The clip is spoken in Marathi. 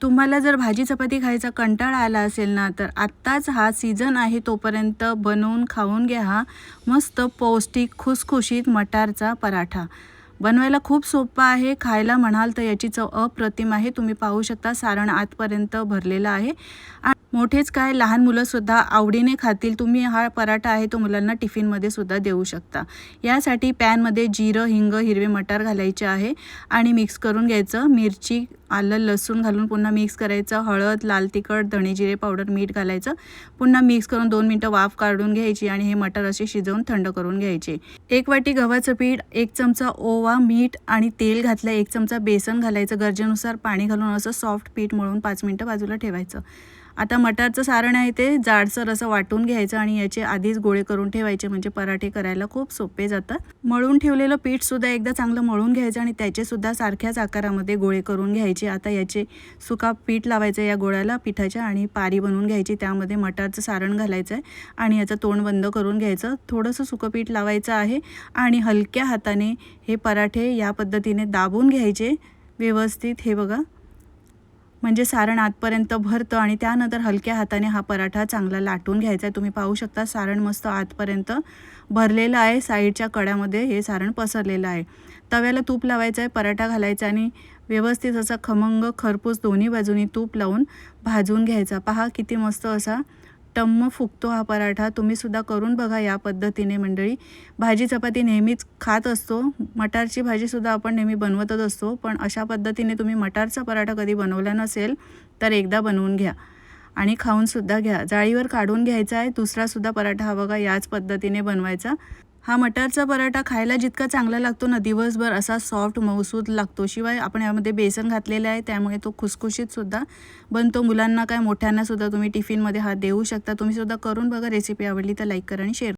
तुम्हाला जर भाजी चपाती खायचा कंटाळा आला असेल ना, तर आत्ताच हा सीझन आहे तोपर्यंत बनवून खाऊन घ्या हा मस्त पौष्टिक खुसखुशीत मटारचा पराठा. बनवायला खूप सोपा आहे, खायला म्हणाल तर याची चव अप्रतिम आहे. तुम्ही पाहू शकता सारण आतपर्यंत भरलेलं आहे. मोठेच काय लहान मुलंसुद्धा आवडीने खातील. तुम्ही हा पराठा आहे तो मुलांना टिफिनमध्ये सुद्धा देऊ शकता. यासाठी पॅनमध्ये जिरं, हिंग, हिरवे मटार घालायचे आहे आणि मिक्स करून घ्यायचं. मिरची, आलं, लसूण घालून पुन्हा मिक्स करायचं. हळद, लाल तिखट, धणे जिरे पावडर, मीठ घालायचं. पुन्हा मिक्स करून 2 मिनिटं वाफ काढून घ्यायची आणि हे मटार असे शिजवून थंड करून घ्यायचे. 1 वाटी गव्हाचं पीठ, 1 चमचा ओवा, मीठ आणि तेल घातलं. 1 चमचा बेसन घालायचं. गरजेनुसार पाणी घालून असं सॉफ्ट पीठ मळून 5 मिनिटं बाजूला ठेवायचं. आता मटारचं सारण आहे ते जाडसर असं वाटून घ्यायचं आणि याचे आधीच गोळे करून ठेवायचे, म्हणजे पराठे करायला खूप सोपे जातात. मळून ठेवलेलं पीठसुद्धा एकदा चांगलं मळून घ्यायचं आणि त्याचेसुद्धा सारख्याच आकारामध्ये गोळे करून घ्यायचे. आता याचे सुका पीठ लावायचं या गोळ्याला पिठाच्या आणि पारी बनवून घ्यायची. त्यामध्ये मटारचं सारण घालायचं आहे आणि याचं तोंड बंद करून घ्यायचं. थोडंसं सुकं पीठ लावायचं आहे आणि हलक्या हाताने हे पराठे या पद्धतीने दाबून घ्यायचे व्यवस्थित. हे बघा, म्हणजे सारण आतपर्यंत भरतं आणि त्यानंतर हलक्या हाताने हा पराठा चांगला लाटून घ्यायचा आहे. तुम्ही पाहू शकता सारण मस्त आतपर्यंत भरलेलं आहे. साईडच्या कड्यामध्ये हे सारण पसरलेलं आहे. तव्याला तूप लावायचं आहे, पराठा घालायचा आणि व्यवस्थित असा खमंग खरपूस दोन्ही बाजूनी तूप लावून भाजून घ्यायचा. पहा किती मस्त असा टम्म फुगतो हा पराठा. तुम्ही सुद्धा करून बघा या पद्धतीने मंडळी. भाजी चपाती नेहमीच खात असतो, मटारची भाजीसुद्धा आपण नेहमी बनवतच असतो, पण अशा पद्धतीने तुम्ही मटारचा पराठा कधी बनवला नसेल तर एकदा बनवून घ्या आणि खाऊनसुद्धा घ्या. जाळीवर काढून घ्यायचा आहे. दुसरासुद्धा पराठा हा बघा याच पद्धतीने बनवायचा. हा मटारचा पराठा खायला जितका चांगला लागतो ना, दिवसभर असा सॉफ्ट मऊसूद लागतो. शिवाय आपण यामध्ये बेसन घातलेलं आहे त्यामुळे तो खुसखुशीतसुद्धा बनतो. मुलांना काय मोठ्यांनासुद्धा तुम्ही टिफिनमध्ये हा देऊ शकता. तुम्हीसुद्धा करून बघा. रेसिपी आवडली तर लाईक करा आणि शेअर